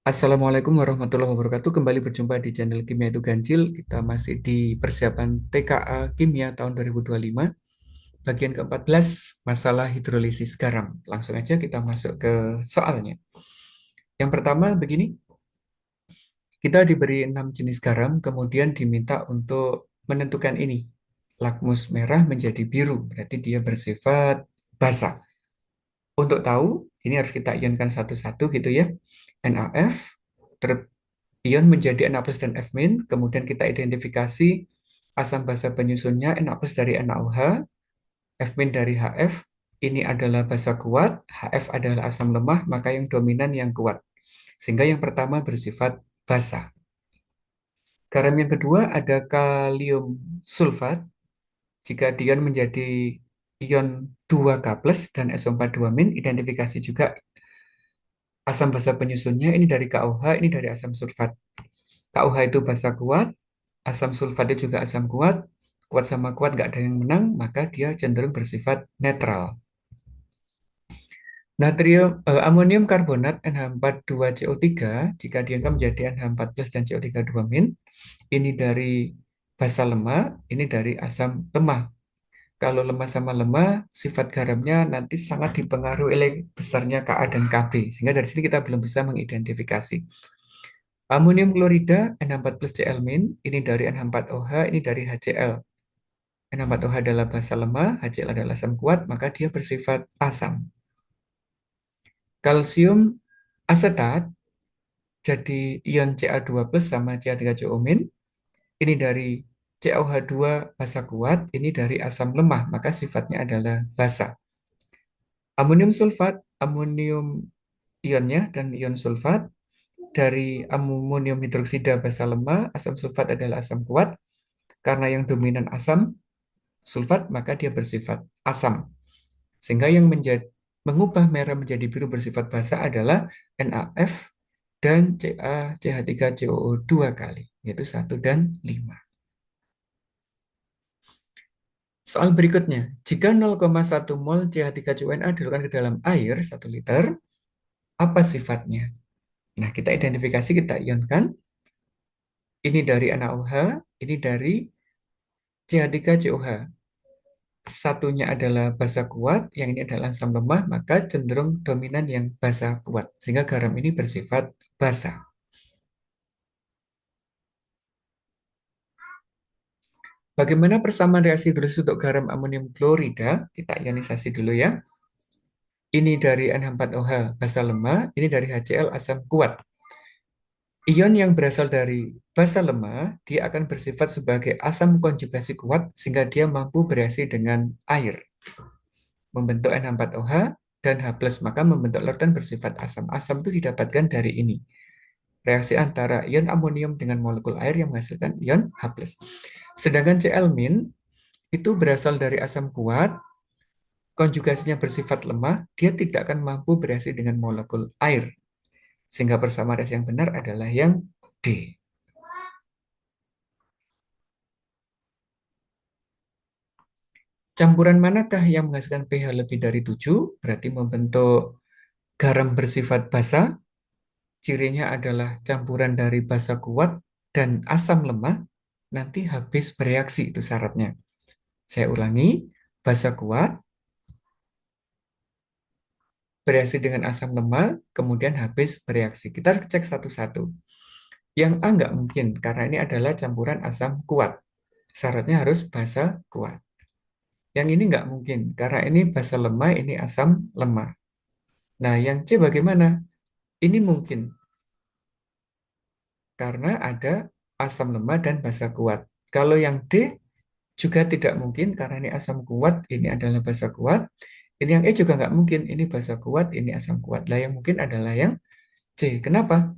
Assalamualaikum warahmatullahi wabarakatuh. Kembali berjumpa di channel Kimia itu Ganjil. Kita masih di persiapan TKA Kimia tahun 2025, bagian ke-14, masalah hidrolisis garam. Langsung aja kita masuk ke soalnya. Yang pertama begini, kita diberi 6 jenis garam, kemudian diminta untuk menentukan ini. Lakmus merah menjadi biru, berarti dia bersifat basa. Untuk tahu, ini harus kita ionkan satu-satu gitu ya. NaF, ion menjadi Na plus dan F min, kemudian kita identifikasi asam basa penyusunnya Na plus dari NaOH, F min dari HF, ini adalah basa kuat, HF adalah asam lemah, maka yang dominan yang kuat. Sehingga yang pertama bersifat basa. Garam yang kedua ada kalium sulfat, jika dion menjadi ion 2K plus dan SO42 min, identifikasi juga asam basa penyusunnya, ini dari KOH, ini dari asam sulfat. KOH itu basa kuat, asam sulfat itu juga asam kuat, kuat sama kuat nggak ada yang menang, maka dia cenderung bersifat netral. Amonium karbonat NH42CO3, jika dianggap menjadi NH4 plus dan CO3 2 min, ini dari basa lemah, ini dari asam lemah. Kalau lemah sama lemah, sifat garamnya nanti sangat dipengaruhi oleh besarnya Ka dan Kb, sehingga dari sini kita belum bisa mengidentifikasi. Amonium klorida NH4 plus Cl min, ini dari NH4OH, ini dari HCl. NH4OH adalah basa lemah, HCl adalah asam kuat, maka dia bersifat asam. Kalsium asetat jadi ion Ca2 plus sama Ca3CO min, ini dari CaOH2 basa kuat, ini dari asam lemah, maka sifatnya adalah basa. Amonium sulfat, amonium ionnya dan ion sulfat, dari amonium hidroksida basa lemah, asam sulfat adalah asam kuat, karena yang dominan asam sulfat, maka dia bersifat asam. Sehingga yang mengubah merah menjadi biru bersifat basa adalah NaF dan CaCH3COO2 kali, yaitu 1 dan 5. Soal berikutnya, jika 0,1 mol CH3CONA diturunkan ke dalam air 1 liter, apa sifatnya? Nah, kita identifikasi, kita ionkan. Ini dari NaOH, ini dari CH3COH. Satunya adalah basa kuat, yang ini adalah asam lemah, maka cenderung dominan yang basa kuat. Sehingga garam ini bersifat basa. Bagaimana persamaan reaksi hidrolisis untuk garam amonium klorida? Kita ionisasi dulu ya. Ini dari NH4OH basa lemah, ini dari HCl asam kuat. Ion yang berasal dari basa lemah, dia akan bersifat sebagai asam konjugasi kuat sehingga dia mampu bereaksi dengan air, membentuk NH4OH dan H+, maka membentuk lortan bersifat asam. Asam itu didapatkan dari ini. Reaksi antara ion amonium dengan molekul air yang menghasilkan ion H+. Sedangkan Cl- itu berasal dari asam kuat, konjugasinya bersifat lemah, dia tidak akan mampu bereaksi dengan molekul air. Sehingga persamaan reaksi yang benar adalah yang D. Campuran manakah yang menghasilkan pH lebih dari 7? Berarti membentuk garam bersifat basa. Cirinya adalah campuran dari basa kuat dan asam lemah. Nanti habis bereaksi, itu syaratnya. Saya ulangi, basa kuat, bereaksi dengan asam lemah, kemudian habis bereaksi. Kita cek satu-satu. Yang A nggak mungkin, karena ini adalah campuran asam kuat. Syaratnya harus basa kuat. Yang ini nggak mungkin, karena ini basa lemah, ini asam lemah. Nah, yang C bagaimana? Ini mungkin, karena ada asam lemah dan basa kuat. Kalau yang D juga tidak mungkin, karena ini asam kuat, ini adalah basa kuat. Ini yang E juga nggak mungkin, ini basa kuat, ini asam kuat. Lah yang mungkin adalah yang C. Kenapa?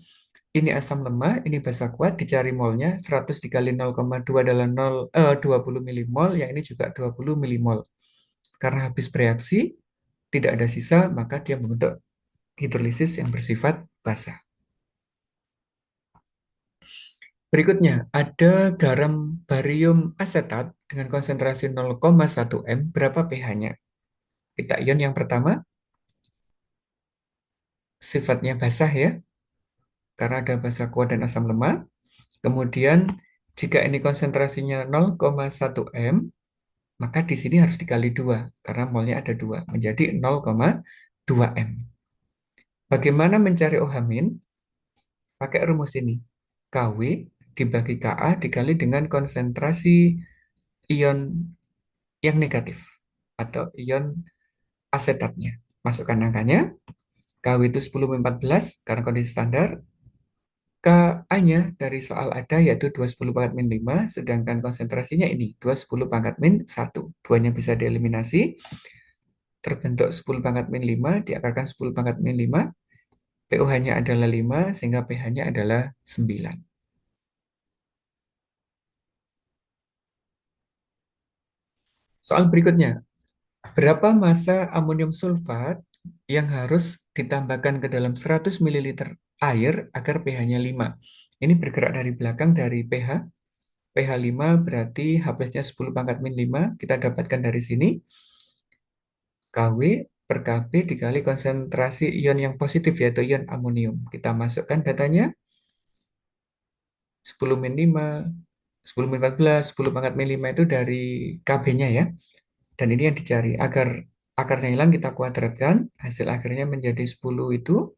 Ini asam lemah, ini basa kuat, dicari molnya 100 dikali 0,2 adalah 20 milimol, yang ini juga 20 milimol. Karena habis bereaksi, tidak ada sisa, maka dia membentuk hidrolisis yang bersifat basa. Berikutnya, ada garam barium asetat dengan konsentrasi 0,1 m, berapa pH-nya? Kita ion yang pertama, sifatnya basah ya. karena ada basa kuat dan asam lemah. Kemudian jika ini konsentrasinya 0,1 M, maka di sini harus dikali 2 karena molnya ada 2 menjadi 0,2 M. Bagaimana mencari OH min? Pakai rumus ini. Kw dibagi Ka dikali dengan konsentrasi ion yang negatif atau ion asetatnya. Masukkan angkanya. Kw itu 10/14 karena kondisi standar. Ka-nya dari soal ada yaitu 210 pangkat min 5, sedangkan konsentrasinya ini 210 pangkat min 1. Duanya bisa dieliminasi, terbentuk 10 pangkat min 5, diakarkan 10 pangkat min 5, pOH-nya adalah 5, sehingga pH-nya adalah 9. Soal berikutnya, berapa massa amonium sulfat yang harus ditambahkan ke dalam 100 ml air agar pH-nya 5? Ini bergerak dari belakang dari pH. pH 5 berarti H+-nya 10 pangkat min 5. Kita dapatkan dari sini. Kw per Kb dikali konsentrasi ion yang positif yaitu ion amonium. Kita masukkan datanya 10 min 5, 10 min 14, 10 pangkat min 5 itu dari Kb-nya ya. Dan ini yang dicari. Agar akarnya hilang kita kuadratkan. Hasil akhirnya menjadi 10 itu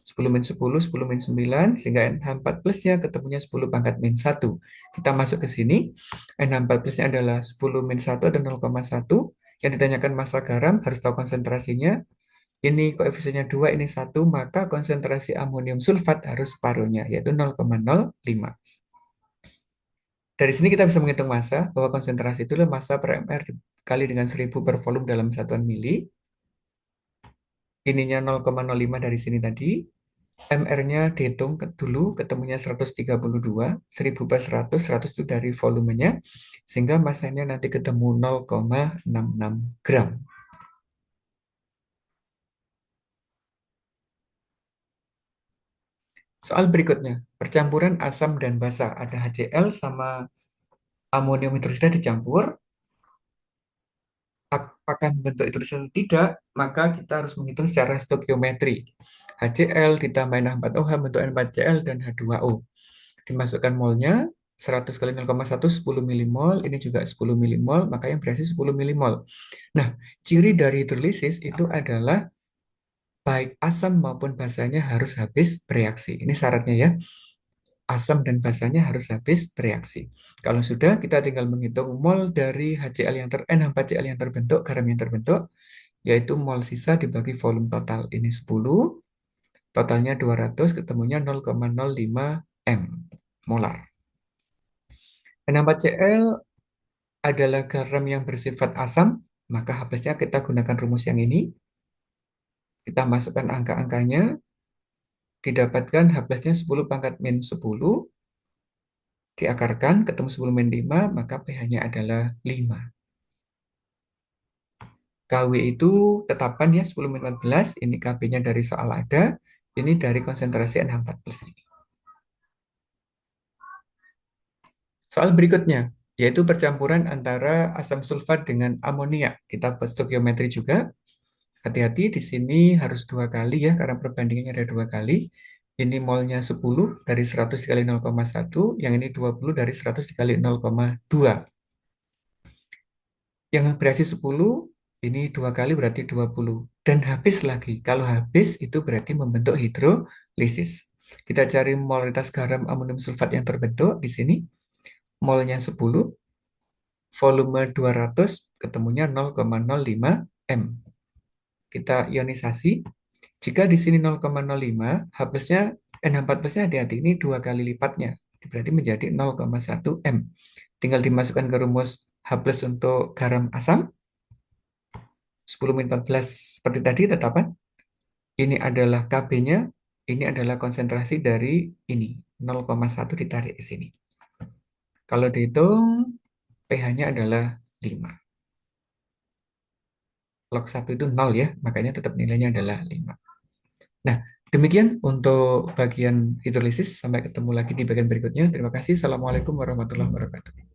10 min 10, 10 min 9, sehingga NH4 plusnya ketemunya 10 pangkat min 1. Kita masuk ke sini, NH4 plusnya adalah 10 min 1 atau 0,1. Yang ditanyakan massa garam, harus tahu konsentrasinya. Ini koefisiennya 2, ini 1, maka konsentrasi amonium sulfat harus separuhnya, yaitu 0,05. Dari sini kita bisa menghitung massa, bahwa konsentrasi itu adalah massa per mr kali dengan 1000 per volume dalam satuan mili. Ininya 0,05 dari sini tadi. MR-nya dihitung dulu, ketemunya 132, 1000 per 100, 100 itu dari volumenya, sehingga massanya nanti ketemu 0,66 gram. Soal berikutnya, percampuran asam dan basa. Ada HCl sama amonium hidroksida dicampur. Apakah bentuk itu atau tidak, maka kita harus menghitung secara stokiometri. HCl ditambah N4OH bentuk N4Cl dan H2O. Dimasukkan molnya, 100 kali 0,1, 10 milimol, ini juga 10 milimol, maka yang berhasil 10 milimol. Nah, ciri dari hidrolisis itu adalah baik asam maupun basanya harus habis bereaksi. Ini syaratnya ya. Asam dan basanya harus habis bereaksi. Kalau sudah, kita tinggal menghitung mol dari HCl yang NH4Cl yang terbentuk, garam yang terbentuk, yaitu mol sisa dibagi volume total. Ini 10, totalnya 200, ketemunya 0,05 M molar. NH4Cl adalah garam yang bersifat asam, maka H+-nya kita gunakan rumus yang ini. Kita masukkan angka-angkanya, didapatkan H+-nya 10 pangkat min 10, diakarkan, ketemu 10 min 5, maka pH-nya adalah 5. Kw itu tetapan ya 10 min 14, ini Kb-nya dari soal ada, ini dari konsentrasi NH4 plus ini. Soal berikutnya, yaitu percampuran antara asam sulfat dengan amonia. Kita buat stokiometri juga. Hati-hati di sini harus 2 kali ya, karena perbandingannya ada 2 kali. Ini molnya 10 dari 100 dikali 0,1, yang ini 20 dari 100 dikali 0,2. Yang berhasil 10, ini 2 kali berarti 20. Dan habis lagi. Kalau habis itu berarti membentuk hidrolisis. Kita cari molaritas garam amonium sulfat yang terbentuk di sini. Molnya 10, volume 200, ketemunya 0,05 M. Kita ionisasi. Jika di sini 0,05, H plusnya, NH4 plusnya hati-hati, ini 2 kali lipatnya. Berarti menjadi 0,1 M. Tinggal dimasukkan ke rumus H plus untuk garam asam. 10 min 14 seperti tadi tetapan. Ini adalah Kb-nya, ini adalah konsentrasi dari ini. 0,1 ditarik ke sini. Kalau dihitung, pH-nya adalah 5. Log 1 itu 0 ya, makanya tetap nilainya adalah 5. Nah, demikian untuk bagian hidrolisis. Sampai ketemu lagi di bagian berikutnya. Terima kasih. Assalamualaikum warahmatullahi wabarakatuh.